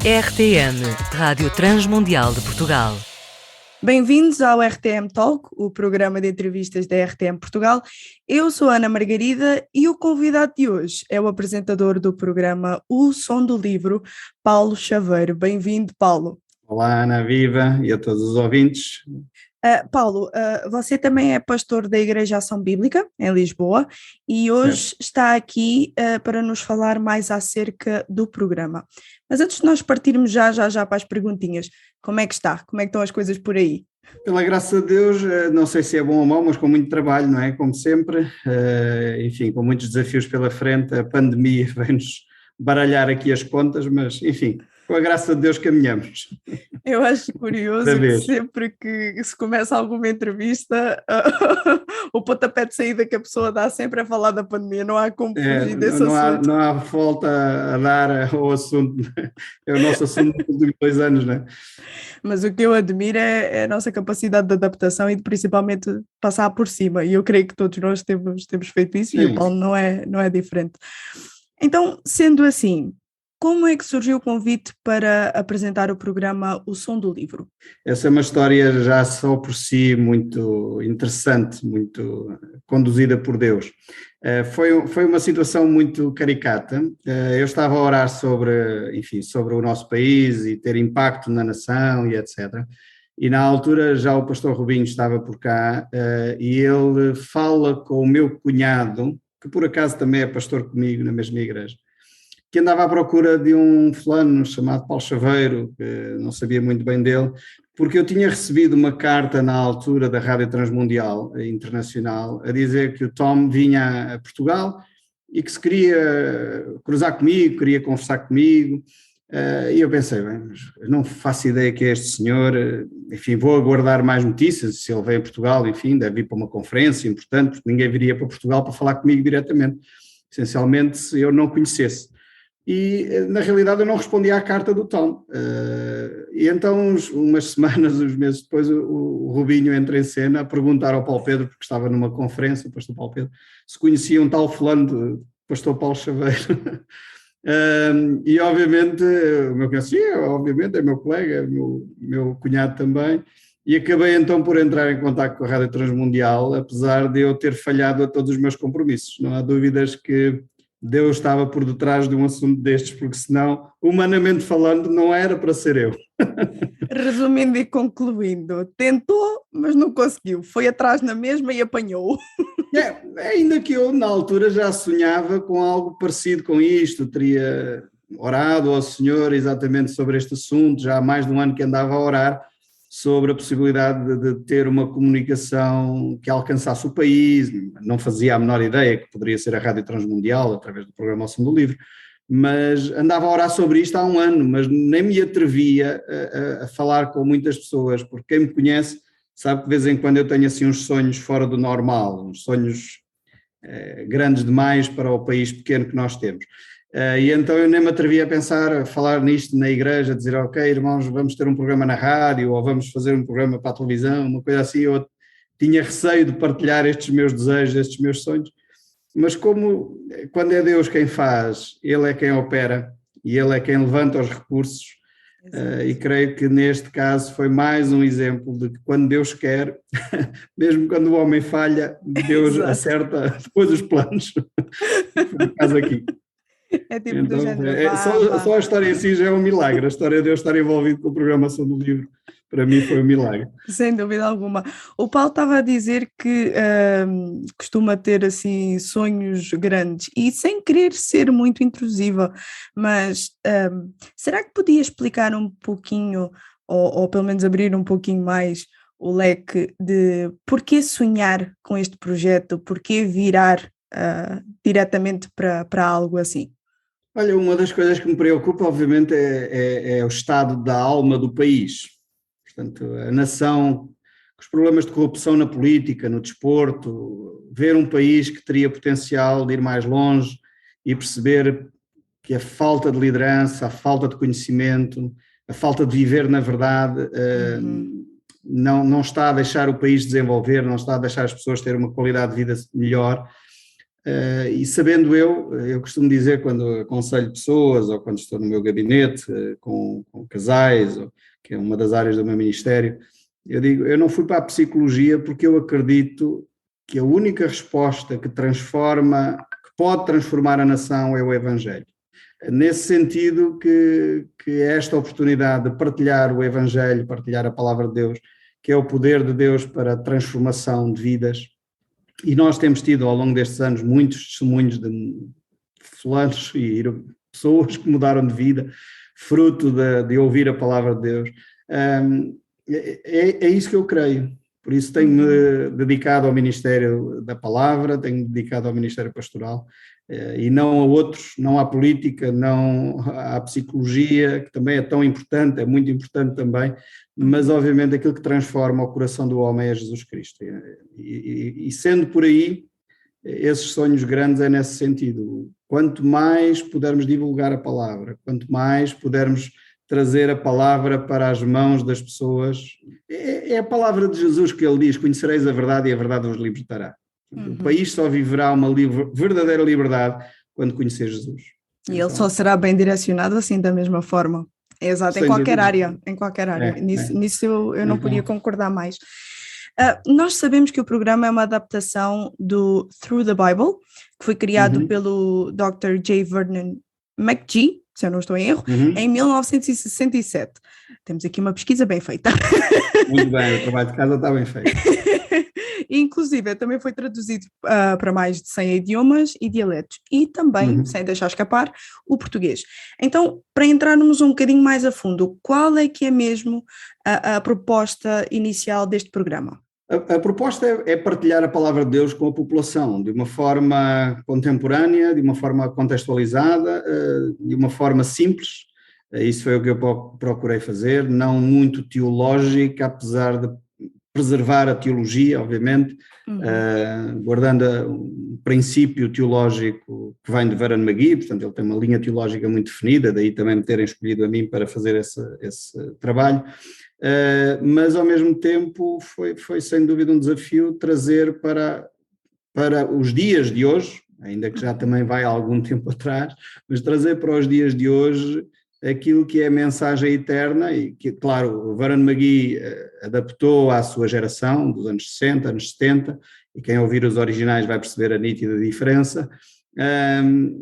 RTM, Rádio Transmundial de Portugal. Bem-vindos ao RTM Talk, o programa de entrevistas da RTM Portugal. Eu sou Ana Margarida e o convidado de hoje é o apresentador do programa O Som do Livro, Paulo Chaveiro. Bem-vindo, Paulo. Olá, Ana, viva, e a todos os ouvintes. Paulo, você também é pastor da Igreja Ação Bíblica, em Lisboa, e hoje está aqui para nos falar mais acerca do programa. Mas antes de nós partirmos já para as perguntinhas, como é que está? Como é que estão as coisas por aí? Pela graça de Deus, não sei se é bom ou mau, mas com muito trabalho, não é? Como sempre, enfim, com muitos desafios pela frente, a pandemia vai-nos baralhar aqui as contas, mas enfim, com a graça de Deus caminhamos. Eu acho curioso que sempre que se começa alguma entrevista, o pontapé de saída que a pessoa dá sempre é falar da pandemia, não há como fugir desse assunto. Não há volta a dar ao assunto, é o nosso assunto dos últimos 2 anos, não é? Mas o que eu admiro é a nossa capacidade de adaptação e de principalmente passar por cima, e eu creio que todos nós temos feito isso. Sim. E o Paulo não é diferente. Então, sendo assim, como é que surgiu o convite para apresentar o programa O Som do Livro? Essa é uma história já só por si muito interessante, muito conduzida por Deus. Foi uma situação muito caricata. Eu estava a orar sobre o nosso país e ter impacto na nação e etc. E na altura já o pastor Rubinho estava por cá e ele fala com o meu cunhado, que por acaso também é pastor comigo na mesma igreja, que andava à procura de um fulano chamado Paulo Chaveiro, que não sabia muito bem dele, porque eu tinha recebido uma carta na altura da Rádio Transmundial Internacional a dizer que o Tom vinha a Portugal e que se queria cruzar comigo, queria conversar comigo, e eu pensei, bem, mas não faço ideia que é este senhor, enfim, vou aguardar mais notícias, se ele vem a Portugal, enfim, deve ir para uma conferência importante, porque ninguém viria para Portugal para falar comigo diretamente, essencialmente se eu não conhecesse. E, na realidade, eu não respondi à carta do Tom. E então, umas semanas, uns meses depois, o Rubinho entra em cena a perguntar ao Paulo Pedro, porque estava numa conferência, o pastor Paulo Pedro, se conhecia um tal fulano de pastor Paulo Chaveiro. E, obviamente, o meu cunhado, sim, obviamente, é meu colega, é meu cunhado também. E acabei, então, por entrar em contato com a Rádio Transmundial, apesar de eu ter falhado a todos os meus compromissos. Não há dúvidas que Deus estava por detrás de um assunto destes, porque senão, humanamente falando, não era para ser eu. Resumindo e concluindo, tentou, mas não conseguiu, foi atrás na mesma e apanhou. Ainda que eu, na altura, já sonhava com algo parecido com isto, teria orado ao Senhor exatamente sobre este assunto, já há mais de um ano que andava a orar sobre a possibilidade de ter uma comunicação que alcançasse o país. Não fazia a menor ideia que poderia ser a Rádio Transmundial, através do programa O Som do Livro, mas andava a orar sobre isto há um ano, mas nem me atrevia a falar com muitas pessoas, porque quem me conhece sabe que de vez em quando eu tenho assim uns sonhos fora do normal, uns sonhos grandes demais para o país pequeno que nós temos. E então eu nem me atrevia a falar nisto na igreja, dizer, ok, irmãos, vamos ter um programa na rádio, ou vamos fazer um programa para a televisão, uma coisa assim. Eu tinha receio de partilhar estes meus desejos, estes meus sonhos, mas quando é Deus quem faz, Ele é quem opera, e Ele é quem levanta os recursos, e creio que neste caso foi mais um exemplo de que quando Deus quer, mesmo quando o homem falha, Deus acerta depois os planos. Foi o caso aqui. É tipo então, do género. Só a história em si já é um milagre. A história de eu estar envolvido com a programação do livro, para mim foi um milagre. Sem dúvida alguma. O Paulo estava a dizer que costuma ter assim sonhos grandes e sem querer ser muito intrusiva, mas será que podia explicar um pouquinho, ou pelo menos abrir um pouquinho mais o leque de porquê sonhar com este projeto, porquê virar diretamente para algo assim? Olha, uma das coisas que me preocupa, obviamente, é o estado da alma do país. Portanto, a nação, os problemas de corrupção na política, no desporto, ver um país que teria potencial de ir mais longe e perceber que a falta de liderança, a falta de conhecimento, a falta de viver na verdade, não está a deixar o país desenvolver, não está a deixar as pessoas terem uma qualidade de vida melhor. E sabendo eu costumo dizer quando aconselho pessoas ou quando estou no meu gabinete com casais, que é uma das áreas do meu ministério, eu digo, eu não fui para a psicologia porque eu acredito que a única resposta que pode transformar a nação é o Evangelho. Nesse sentido que esta oportunidade de partilhar o Evangelho, partilhar a palavra de Deus, que é o poder de Deus para a transformação de vidas, e nós temos tido ao longo destes anos muitos testemunhos de fulanos e pessoas que mudaram de vida, fruto de ouvir a palavra de Deus. É isso que eu creio. Por isso tenho-me dedicado ao Ministério da Palavra, tenho-me dedicado ao Ministério Pastoral, e não a outros, não à política, não à psicologia, que também é tão importante, é muito importante também, mas obviamente aquilo que transforma o coração do homem é Jesus Cristo. E sendo por aí, esses sonhos grandes é nesse sentido. Quanto mais pudermos divulgar a palavra, quanto mais pudermos trazer a palavra para as mãos das pessoas, é a palavra de Jesus que ele diz, conhecereis a verdade e a verdade vos libertará. O país só viverá uma verdadeira liberdade quando conhecer Jesus. E ele só será bem direcionado assim da mesma forma. É exato, em qualquer área. Nisso eu não podia concordar mais. Nós sabemos que o programa é uma adaptação do Through the Bible, que foi criado pelo Dr. J. Vernon McGee, se eu não estou em erro, em 1967. Temos aqui uma pesquisa bem feita. Muito bem, o trabalho de casa está bem feito. Inclusive, também foi traduzido para mais de 100 idiomas e dialetos. E também, sem deixar escapar, o português. Então, para entrarmos um bocadinho mais a fundo, qual é que é mesmo a proposta inicial deste programa? A proposta é partilhar a palavra de Deus com a população, de uma forma contemporânea, de uma forma contextualizada, de uma forma simples. Isso foi o que eu procurei fazer, não muito teológica, apesar de preservar a teologia, obviamente, guardando um princípio teológico que vem de Vernon McGee, portanto ele tem uma linha teológica muito definida, daí também me terem escolhido a mim para fazer esse trabalho. Mas ao mesmo tempo foi sem dúvida um desafio trazer para os dias de hoje, ainda que já também vai há algum tempo atrás, mas trazer para os dias de hoje aquilo que é a mensagem eterna e que, claro, o Vernon McGee adaptou à sua geração, dos anos 60, anos 70, e quem ouvir os originais vai perceber a nítida diferença,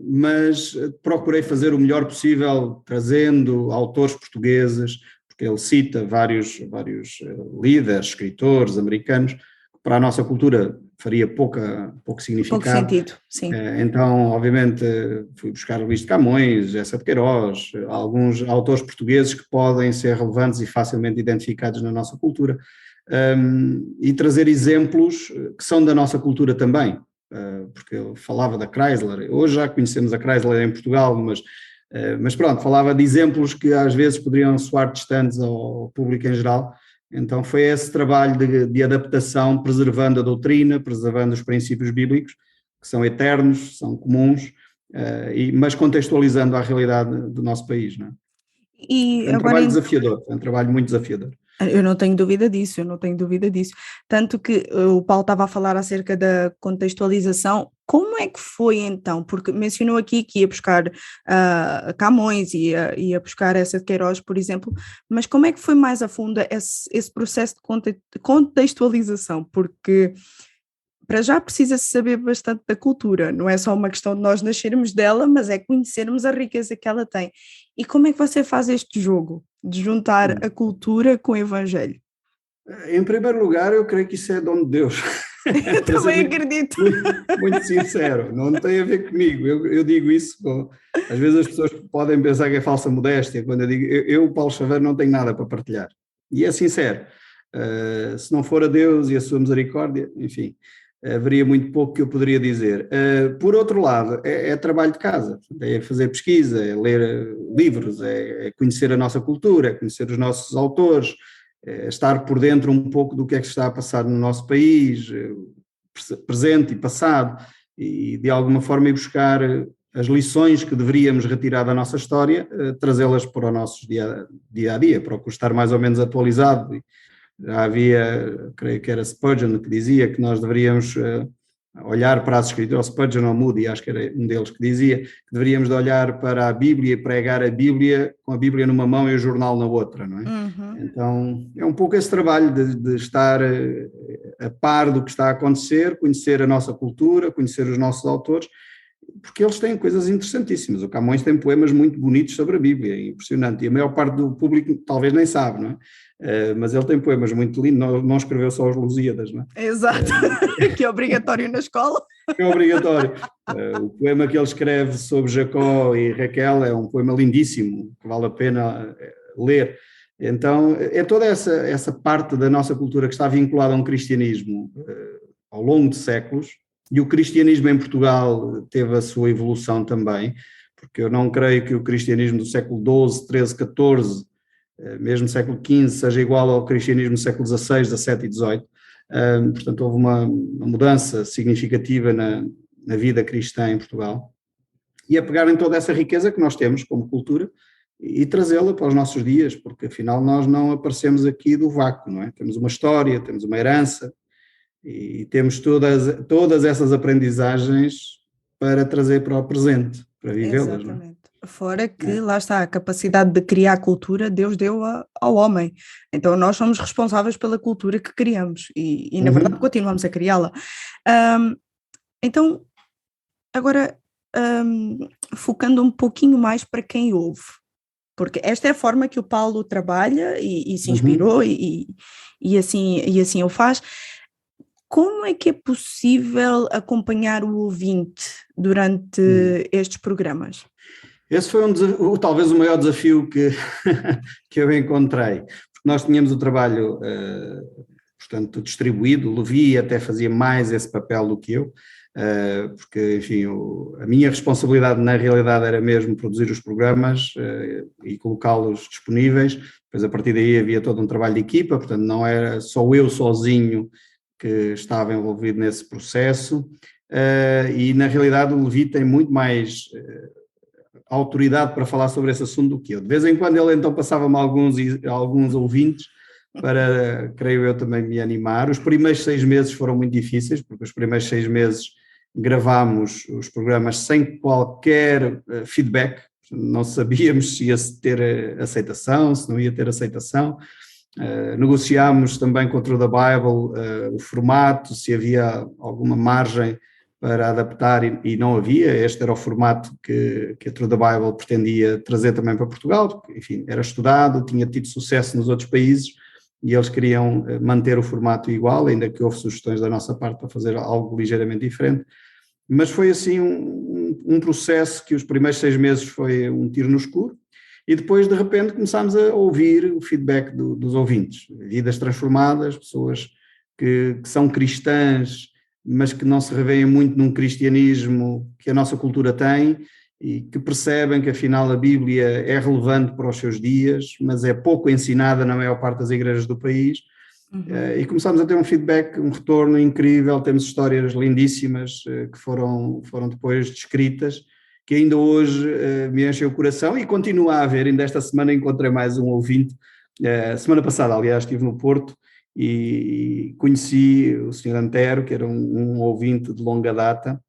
mas procurei fazer o melhor possível trazendo autores portugueses, porque ele cita vários líderes, escritores americanos, que para a nossa cultura faria pouco significado. Pouco sentido, sim. Então, obviamente, fui buscar Luís de Camões, Essa de Queiroz, alguns autores portugueses que podem ser relevantes e facilmente identificados na nossa cultura, e trazer exemplos que são da nossa cultura também, porque eu falava da Chrysler, hoje já conhecemos a Chrysler em Portugal, mas pronto, falava de exemplos que às vezes poderiam soar distantes ao público em geral. Então foi esse trabalho de adaptação, preservando a doutrina, preservando os princípios bíblicos, que são eternos, são comuns, mas contextualizando a realidade do nosso país. Não é? É um trabalho desafiador, é um trabalho muito desafiador. Eu não tenho dúvida disso. Tanto que o Paulo estava a falar acerca da contextualização. Como é que foi então? Porque mencionou aqui que ia buscar Camões, ia buscar Essa de Queiroz, por exemplo, mas como é que foi mais a fundo esse processo de contextualização? Porque para já precisa-se saber bastante da cultura, não é só uma questão de nós nascermos dela, mas é conhecermos a riqueza que ela tem. E como é que você faz este jogo de juntar a cultura com o Evangelho? Em primeiro lugar, eu creio que isso é dom de Deus. Eu também acredito. Muito sincero, não tem a ver comigo. Eu digo isso, às vezes as pessoas podem pensar que é falsa modéstia, quando eu digo, eu, Paulo Chaveiro, não tenho nada para partilhar. E é sincero, se não for a Deus e a sua misericórdia, enfim, haveria muito pouco que eu poderia dizer. Por outro lado, é trabalho de casa, é fazer pesquisa, é ler livros, é conhecer a nossa cultura, é conhecer os nossos autores, é estar por dentro um pouco do que é que está a passar no nosso país, presente e passado, e de alguma forma ir buscar as lições que deveríamos retirar da nossa história, trazê-las para o nosso dia a dia, para o estar mais ou menos atualizado. Já havia, creio que era Spurgeon, que dizia que nós deveríamos olhar para as Escrituras, o Spurgeon ou Moody, acho que era um deles que dizia que deveríamos de olhar para a Bíblia e pregar a Bíblia com a Bíblia numa mão e o jornal na outra, não é? Uhum. Então, é um pouco esse trabalho de estar a par do que está a acontecer, conhecer a nossa cultura, conhecer os nossos autores, porque eles têm coisas interessantíssimas. O Camões tem poemas muito bonitos sobre a Bíblia, é impressionante, e a maior parte do público talvez nem sabe, não é? Mas ele tem poemas muito lindos, não escreveu só os Lusíadas, não é? Exato, que é obrigatório na escola. É obrigatório. O poema que ele escreve sobre Jacó e Raquel é um poema lindíssimo, que vale a pena ler. Então, é toda essa parte da nossa cultura que está vinculada a um cristianismo ao longo de séculos, e o cristianismo em Portugal teve a sua evolução também, porque eu não creio que o cristianismo do século XII, XIII, XIV, mesmo século XV, seja igual ao cristianismo do século XVI, XVII e XVIII. Portanto, houve uma mudança significativa na vida cristã em Portugal. E a pegar em toda essa riqueza que nós temos como cultura e trazê-la para os nossos dias, porque afinal nós não aparecemos aqui do vácuo, não é? Temos uma história, temos uma herança e temos todas essas aprendizagens para trazer para o presente, para vivê-las. Exatamente. Não é? Fora que, lá está, a capacidade de criar cultura Deus deu ao homem. Então nós somos responsáveis pela cultura que criamos e na verdade continuamos a criá-la. Então, agora, focando um pouquinho mais para quem ouve, porque esta é a forma que o Paulo trabalha e se inspirou e assim o faz. Como é que é possível acompanhar o ouvinte durante estes programas? Esse foi talvez o maior desafio que eu encontrei, porque nós tínhamos o trabalho, portanto, distribuído. O Levi até fazia mais esse papel do que eu, porque, enfim, a minha responsabilidade na realidade era mesmo produzir os programas e colocá-los disponíveis. Depois, a partir daí, havia todo um trabalho de equipa, portanto, não era só eu sozinho que estava envolvido nesse processo, e na realidade o Levi tem muito mais autoridade para falar sobre esse assunto do que eu. De vez em quando ele então passava-me alguns ouvintes para, creio eu, também me animar. Os primeiros 6 meses foram muito difíceis, porque os primeiros 6 meses gravámos os programas sem qualquer feedback, não sabíamos se ia ter aceitação, se não ia ter aceitação. Negociámos também com o True the Bible o formato, se havia alguma margem para adaptar e não havia. Este era o formato que a True the Bible pretendia trazer também para Portugal, porque, enfim, era estudado, tinha tido sucesso nos outros países e eles queriam manter o formato igual, ainda que houve sugestões da nossa parte para fazer algo ligeiramente diferente. Mas foi assim um processo que os primeiros 6 meses foi um tiro no escuro. E depois, de repente, começámos a ouvir o feedback dos ouvintes. Vidas transformadas, pessoas que são cristãs, mas que não se revêem muito num cristianismo que a nossa cultura tem e que percebem que, afinal, a Bíblia é relevante para os seus dias, mas é pouco ensinada na maior parte das igrejas do país. E começámos a ter um feedback, um retorno incrível. Temos histórias lindíssimas que foram depois descritas, que ainda hoje me enchem o coração e continua a haver. Ainda esta semana encontrei mais um ouvinte, semana passada, aliás, estive no Porto e conheci o Sr. Antero, que era um ouvinte de longa data,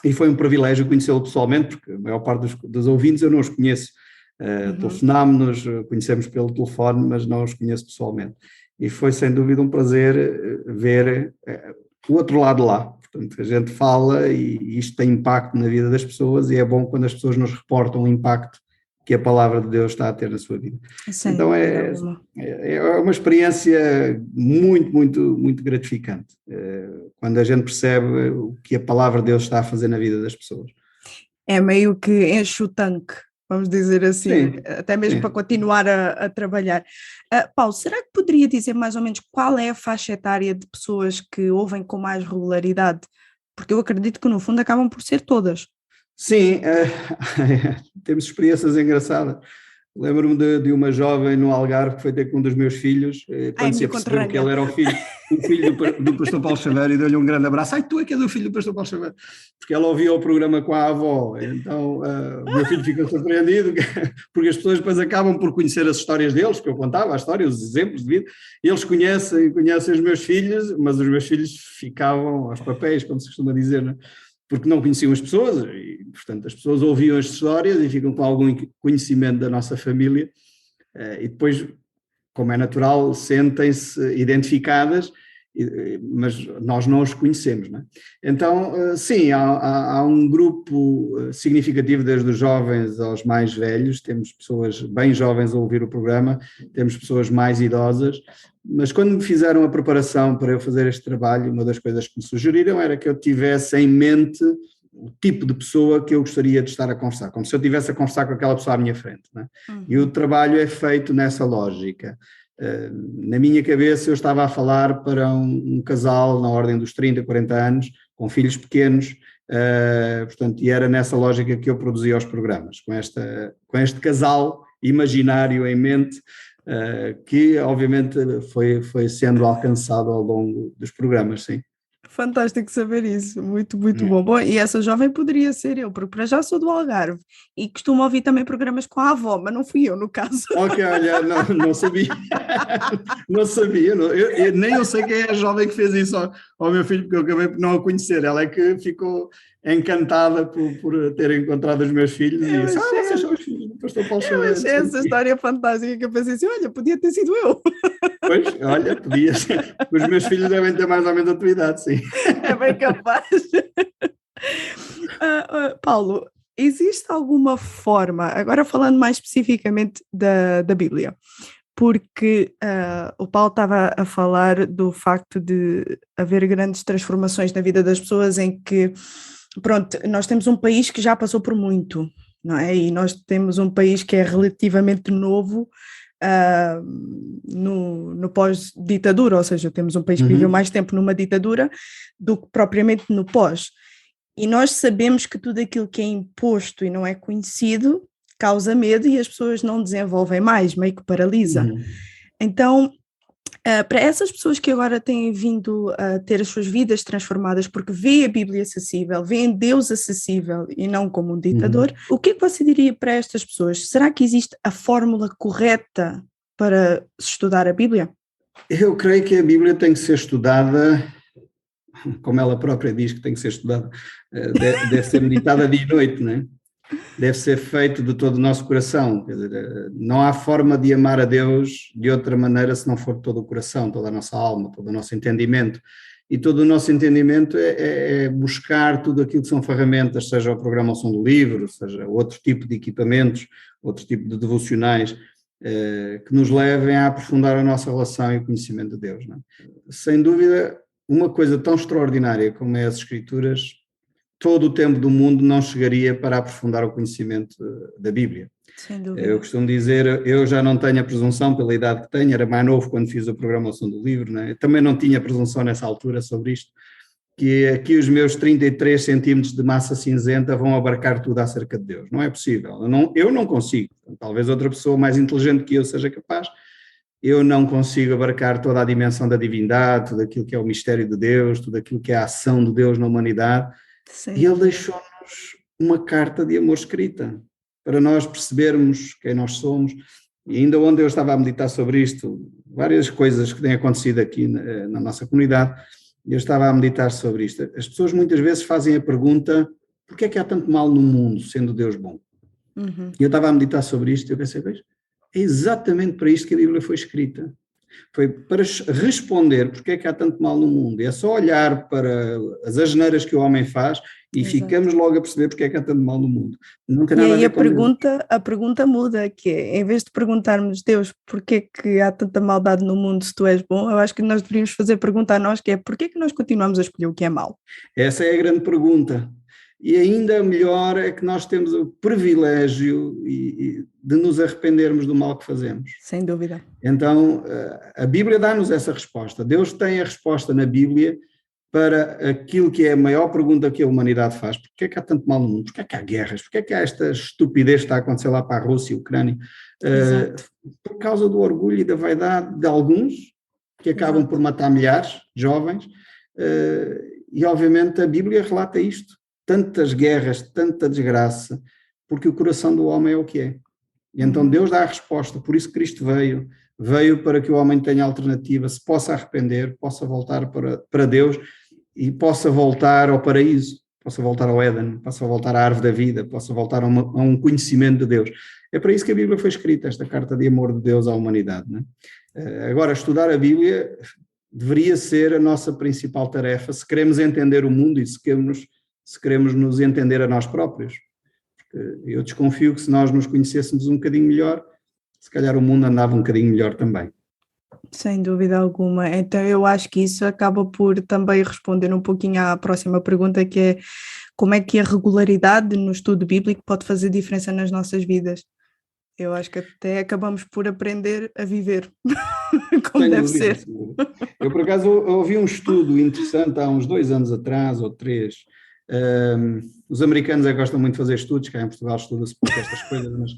e foi um privilégio conhecê-lo pessoalmente, porque a maior parte dos ouvintes eu não os conheço. Telefonámos-nos, conhecemos pelo telefone, mas não os conheço pessoalmente. E foi sem dúvida um prazer ver o outro lado lá. Portanto, a gente fala e isto tem impacto na vida das pessoas e é bom quando as pessoas nos reportam o impacto que a palavra de Deus está a ter na sua vida. Sim, então é uma experiência muito, muito, muito gratificante, quando a gente percebe o que a palavra de Deus está a fazer na vida das pessoas. É meio que enche o tanque, vamos dizer assim, sim, até mesmo para continuar a trabalhar. Paulo, será que poderia dizer mais ou menos qual é a faixa etária de pessoas que ouvem com mais regularidade? Porque eu acredito que no fundo acabam por ser todas. Sim, temos experiências engraçadas. Lembro-me de uma jovem no Algarve que foi ter com um dos meus filhos, quando se apercebeu que ele era o filho do pastor Paulo Xavier, e deu-lhe um grande abraço. Tu é que és o filho do pastor Paulo Xavier, porque ela ouvia o programa com a avó. Então o meu filho ficou surpreendido, porque as pessoas depois acabam por conhecer as histórias deles, que eu contava, a história, os exemplos de vida, e eles conhecem os meus filhos, mas os meus filhos ficavam aos papéis, como se costuma dizer, não é? Porque não conheciam as pessoas, e, portanto, as pessoas ouviam as histórias e ficam com algum conhecimento da nossa família, e depois, como é natural, sentem-se identificadas, mas nós não os conhecemos, não é? Então, sim, há um grupo significativo, desde os jovens aos mais velhos, temos pessoas bem jovens a ouvir o programa, temos pessoas mais idosas, mas quando me fizeram a preparação para eu fazer este trabalho, uma das coisas que me sugeriram era que eu tivesse em mente o tipo de pessoa que eu gostaria de estar a conversar, como se eu estivesse a conversar com aquela pessoa à minha frente, não é? E o trabalho é feito nessa lógica. Na minha cabeça eu estava a falar para um casal na ordem dos 30, 40 anos, com filhos pequenos, portanto, e era nessa lógica que eu produzia os programas, com este casal imaginário em mente, que obviamente foi sendo alcançado ao longo dos programas, sim. Fantástico saber isso, muito, muito bom. Bom, e essa jovem poderia ser eu, porque para já sou do Algarve e costumo ouvir também programas com a avó, mas não fui eu no caso. Ok, olha, não sabia, não sabia, nem eu sei quem é a jovem que fez isso ao meu filho, porque eu acabei por não a conhecer, ela é que ficou encantada por ter encontrado os meus filhos e disse, vocês são os filhos do pastor Paulo Xavier. Eu achei essa história fantástica que eu pensei assim, olha, podia ter sido eu. Pois, olha, podia ser. Os meus filhos devem ter mais ou menos a tua idade, sim. É bem capaz. Paulo, existe alguma forma, agora falando mais especificamente da Bíblia, porque o Paulo estava a falar do facto de haver grandes transformações na vida das pessoas em que, pronto, nós temos um país que já passou por muito, não é? E nós temos um país que é relativamente novo, no pós-ditadura, ou seja, temos um país que viveu mais tempo numa ditadura do que propriamente no pós. E nós sabemos que tudo aquilo que é imposto e não é conhecido causa medo e as pessoas não desenvolvem mais, meio que paralisa. Então, para essas pessoas que agora têm vindo a ter as suas vidas transformadas porque vêem a Bíblia acessível, veem Deus acessível e não como um ditador, o que é que você diria para estas pessoas? Será que existe a fórmula correta para estudar a Bíblia? Eu creio que a Bíblia tem que ser estudada, como ela própria diz que tem que ser estudada, deve ser meditada dia e noite, não é? Deve ser feito de todo o nosso coração. Quer dizer, não há forma de amar a Deus de outra maneira se não for de todo o coração, toda a nossa alma, todo o nosso entendimento. E todo o nosso entendimento é buscar tudo aquilo que são ferramentas, seja o programa ao som do livro, seja outro tipo de equipamentos, outro tipo de devocionais, que nos levem a aprofundar a nossa relação e o conhecimento de Deus, não é? Sem dúvida, uma coisa tão extraordinária como é as Escrituras, todo o tempo do mundo não chegaria para aprofundar o conhecimento da Bíblia. Sem dúvida. Eu costumo dizer, eu já não tenho a presunção pela idade que tenho, era mais novo quando fiz a programação do livro, né? Eu também não tinha presunção nessa altura sobre isto, que aqui os meus 33 centímetros de massa cinzenta vão abarcar tudo acerca de Deus. Não é possível, eu não consigo. Talvez outra pessoa mais inteligente que eu seja capaz. Eu não consigo abarcar toda a dimensão da divindade, tudo aquilo que é o mistério de Deus, tudo aquilo que é a ação de Deus na humanidade. Sim. E Ele deixou-nos uma carta de amor escrita, para nós percebermos quem nós somos. E ainda ontem eu estava a meditar sobre isto, várias coisas que têm acontecido aqui na nossa comunidade, e eu estava a meditar sobre isto. As pessoas muitas vezes fazem a pergunta, porquê é que há tanto mal no mundo, sendo Deus bom? E eu estava a meditar sobre isto e eu pensei, veja, é exatamente para isto que a Bíblia foi escrita. Foi para responder porque é que há tanto mal no mundo. É só olhar para as asneiras que o homem faz e Exato. Ficamos logo a perceber porque é que há tanto mal no mundo. Não tem nada e aí a pergunta muda, que é, em vez de perguntarmos, Deus, porque é que há tanta maldade no mundo se tu és bom, eu acho que nós deveríamos fazer a pergunta a nós, que é, porque é que nós continuamos a escolher o que é mau? Essa é a grande pergunta. E ainda melhor é que nós temos o privilégio de nos arrependermos do mal que fazemos. Sem dúvida. Então, a Bíblia dá-nos essa resposta. Deus tem a resposta na Bíblia para aquilo que é a maior pergunta que a humanidade faz: porquê é que há tanto mal no mundo? Porquê é que há guerras? Porquê é que há esta estupidez que está a acontecer lá para a Rússia e a Ucrânia? Por causa do orgulho e da vaidade de alguns, que acabam por matar milhares de jovens, e obviamente a Bíblia relata isto: tantas guerras, tanta desgraça, porque o coração do homem é o que é. E então Deus dá a resposta. Por isso Cristo veio para que o homem tenha alternativa, se possa arrepender, possa voltar para Deus e possa voltar ao paraíso, possa voltar ao Éden, possa voltar à árvore da vida, possa voltar a um conhecimento de Deus. É para isso que a Bíblia foi escrita, esta carta de amor de Deus à humanidade, não é? Agora, estudar a Bíblia deveria ser a nossa principal tarefa, se queremos entender o mundo e se queremos nos entender a nós próprios. Eu desconfio que se nós nos conhecêssemos um bocadinho melhor, se calhar o mundo andava um bocadinho melhor também. Sem dúvida alguma. Então eu acho que isso acaba por também responder um pouquinho à próxima pergunta, que é: como é que a regularidade no estudo bíblico pode fazer diferença nas nossas vidas? Eu acho que até acabamos por aprender a viver como deve ser. Eu, por acaso, ouvi um estudo interessante há uns 2 anos atrás, ou 3. Os americanos gostam muito de fazer estudos, cá em Portugal estuda-se pouco estas coisas, mas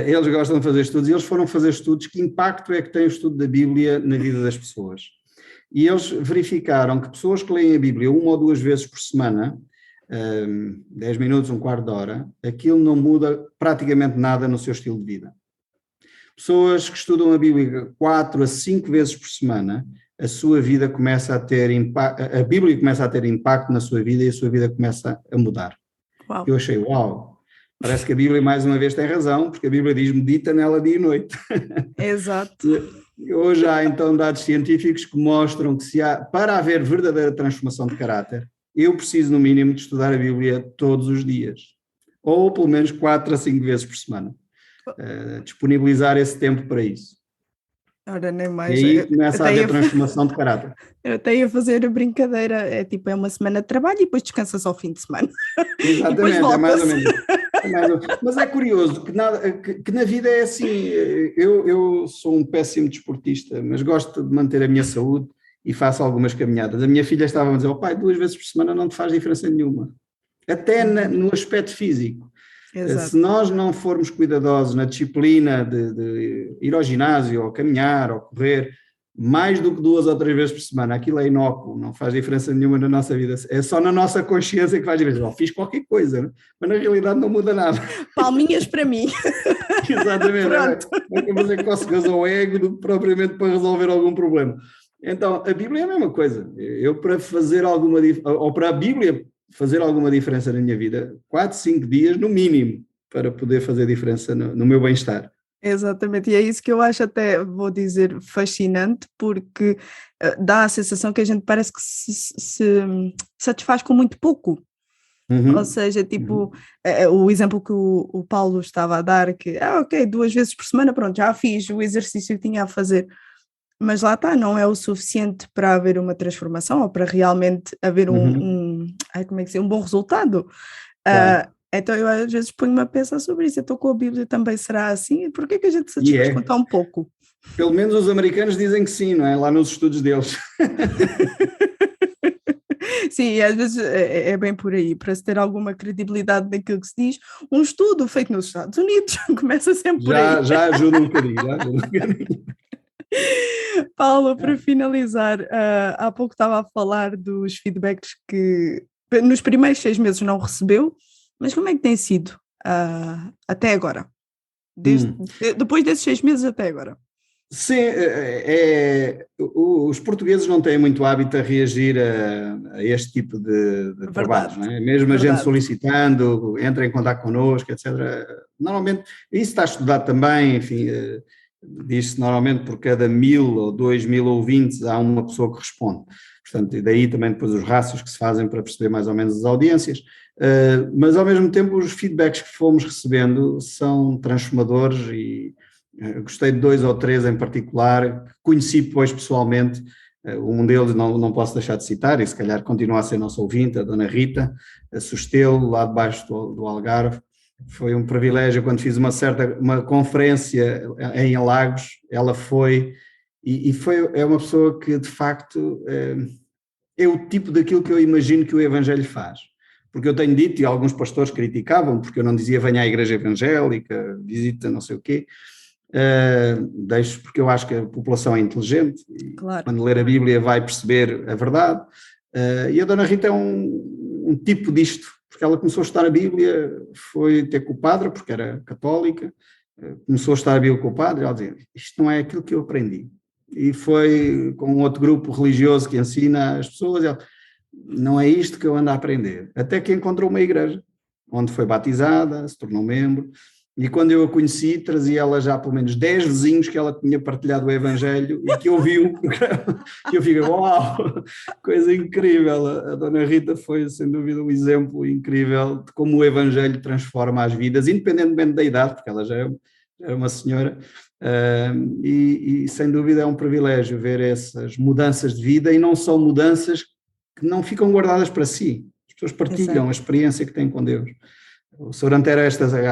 eles gostam de fazer estudos, e eles foram fazer estudos: que impacto é que tem o estudo da Bíblia na vida das pessoas. E eles verificaram que pessoas que leem a Bíblia 1 ou 2 vezes por semana, 10 minutos, um quarto de hora, aquilo não muda praticamente nada no seu estilo de vida. Pessoas que estudam a Bíblia 4 a 5 vezes por semana, a sua vida começa a ter impacto, a Bíblia começa a ter impacto na sua vida e a sua vida começa a mudar. Uau. Eu achei, uau, parece que a Bíblia mais uma vez tem razão, porque a Bíblia diz: medita nela dia e noite. Exato. Hoje há então dados científicos que mostram que para haver verdadeira transformação de caráter, eu preciso no mínimo de estudar a Bíblia todos os dias, ou pelo menos 4 a 5 vezes por semana. Disponibilizar esse tempo para isso. Ora, nem mais. E aí começa a haver transformação de caráter. Eu até ia fazer a brincadeira, é tipo, é uma semana de trabalho e depois descansas ao fim de semana. Exatamente, é mais ou menos. Mas é curioso que na vida é assim. Eu sou um péssimo desportista, mas gosto de manter a minha saúde e faço algumas caminhadas. A minha filha estava a dizer: pai, 2 vezes por semana não te faz diferença nenhuma, até no aspecto físico. Exato. Se nós não formos cuidadosos na disciplina de ir ao ginásio, ou caminhar, ou correr, mais do que 2 ou 3 vezes por semana, aquilo é inócuo, não faz diferença nenhuma na nossa vida. É só na nossa consciência que faz diferença. Fiz qualquer coisa, né? Mas na realidade não muda nada. Palminhas para mim. Exatamente. É que fazer cócegas ao ego do que propriamente para resolver algum problema. Então, a Bíblia é a mesma coisa. Eu, para fazer alguma ou para a Bíblia fazer alguma diferença na minha vida, 4, 5 dias no mínimo, para poder fazer diferença no meu bem-estar. Exatamente, e é isso que eu acho, até vou dizer, fascinante, porque dá a sensação que a gente parece que se satisfaz com muito pouco. Ou seja, tipo, o exemplo que o Paulo estava a dar, que, ok, 2 vezes por semana, pronto, já fiz o exercício que tinha a fazer. Mas lá está, não é o suficiente para haver uma transformação ou para realmente haver um bom resultado. Claro. Então eu às vezes ponho-me a pensar sobre isso. Eu estou com a Bíblia, também será assim? E porquê que a gente se satisfaz com tão pouco? Pelo menos os americanos dizem que sim, não é? Lá nos estudos deles. Sim, e às vezes é bem por aí, para se ter alguma credibilidade naquilo que se diz. Um estudo feito nos Estados Unidos começa sempre por aí. Já ajuda um bocadinho, Paulo, para finalizar, há pouco estava a falar dos feedbacks que nos primeiros 6 meses não recebeu, mas como é que tem sido até agora? Depois desses 6 meses até agora? Sim, os portugueses não têm muito hábito a reagir a este tipo de trabalhos, não é? Mesmo a gente solicitando, entra em contato connosco, etc. Normalmente, isso está estudado também, enfim, diz-se normalmente por cada 1000 ou 2000 ouvintes há uma pessoa que responde. Portanto, e daí também depois os rácios que se fazem para perceber mais ou menos as audiências. Mas ao mesmo tempo os feedbacks que fomos recebendo são transformadores e gostei de 2 ou 3 em particular, que conheci depois pessoalmente. Um deles não posso deixar de citar, e se calhar continua a ser nosso ouvinte, a Dona Rita, a Sustelo, lá debaixo do Algarve. Foi um privilégio quando fiz uma conferência em Lagos, ela foi, e é uma pessoa que de facto é o tipo daquilo que eu imagino que o Evangelho faz. Porque eu tenho dito, e alguns pastores criticavam, porque eu não dizia venha à igreja evangélica, visita não sei o quê, deixo porque eu acho que a população é inteligente, e Claro. quando ler a Bíblia vai perceber a verdade, e a Dona Rita é um tipo disto, porque ela começou a estudar a Bíblia, foi ter com o padre, porque era católica, começou a estudar a Bíblia com o padre, e ela dizia, isto não é aquilo que eu aprendi. E foi com um outro grupo religioso que ensina as pessoas, e ela, não é isto que eu ando a aprender. Até que encontrou uma igreja, onde foi batizada, se tornou membro, e quando eu a conheci, trazia ela já pelo menos 10 vizinhos que ela tinha partilhado o Evangelho e que ouviu o programa, e eu fiquei, uau, coisa incrível. A Dona Rita foi, sem dúvida, um exemplo incrível de como o Evangelho transforma as vidas, independentemente da idade, porque ela já é uma senhora, e sem dúvida é um privilégio ver essas mudanças de vida, e não são mudanças que não ficam guardadas para si. As pessoas partilham a experiência que têm com Deus. O Sr. Antero,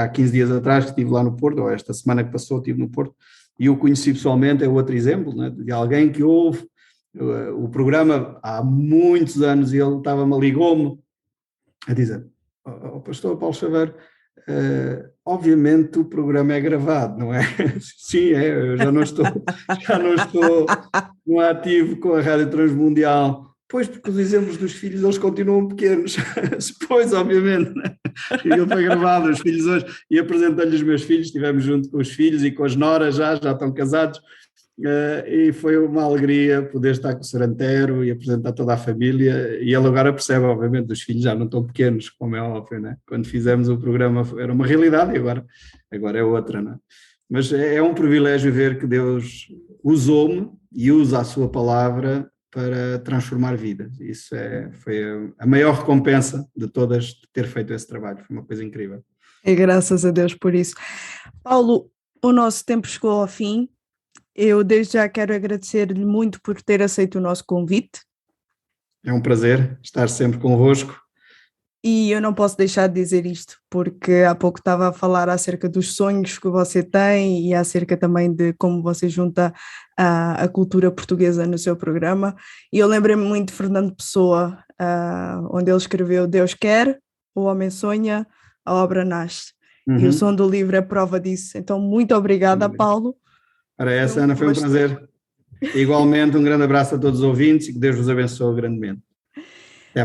há 15 dias atrás, que estive lá no Porto, ou esta semana que passou, estive no Porto, e o conheci pessoalmente, é outro exemplo, né, de alguém que ouve o programa há muitos anos, e ele ligou-me a dizer, pastor Paulo Chaveiro, obviamente o programa é gravado, não é? Sim, eu já não estou no ativo com a Rádio Transmundial. Pois, porque os exemplos dos filhos, eles continuam pequenos. Pois, obviamente. Né? E ele foi gravado, os filhos hoje, e apresentei-lhe os meus filhos, estivemos junto com os filhos e com as noras, já estão casados, e foi uma alegria poder estar com o Sr. Antero e apresentar toda a família, e ele agora percebe, obviamente, os filhos já não estão pequenos, como é óbvio, né? Quando fizemos o programa era uma realidade e agora é outra, né? Mas é um privilégio ver que Deus usou-me e usa a sua palavra para transformar vidas. Isso foi a maior recompensa de todas de ter feito esse trabalho. Foi uma coisa incrível. E graças a Deus por isso. Paulo, o nosso tempo chegou ao fim. Eu desde já quero agradecer-lhe muito por ter aceito o nosso convite. É um prazer estar sempre convosco. E eu não posso deixar de dizer isto, porque há pouco estava a falar acerca dos sonhos que você tem e acerca também de como você junta a cultura portuguesa no seu programa. E eu lembrei-me muito de Fernando Pessoa, onde ele escreveu Deus quer, o homem sonha, a obra nasce. E o som do livro é prova disso. Então, muito obrigada, Paulo. Para essa, Ana, foi um prazer. Igualmente, um grande abraço a todos os ouvintes e que Deus vos abençoe grandemente.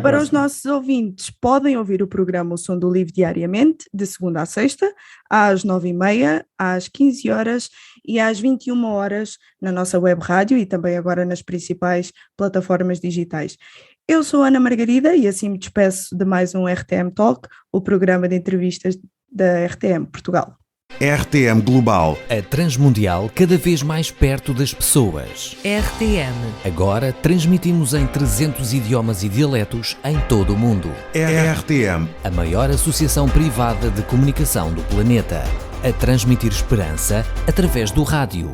Para os nossos ouvintes, podem ouvir o programa O Som do Livro diariamente, de segunda a sexta, às 9h30, às 15 horas e às 21 horas na nossa web rádio e também agora nas principais plataformas digitais. Eu sou Ana Margarida e assim me despeço de mais um RTM Talk, o programa de entrevistas da RTM Portugal. RTM Global. A Transmundial cada vez mais perto das pessoas. RTM. Agora transmitimos em 300 idiomas e dialetos em todo o mundo. RTM. A maior associação privada de comunicação do planeta. A transmitir esperança através do rádio.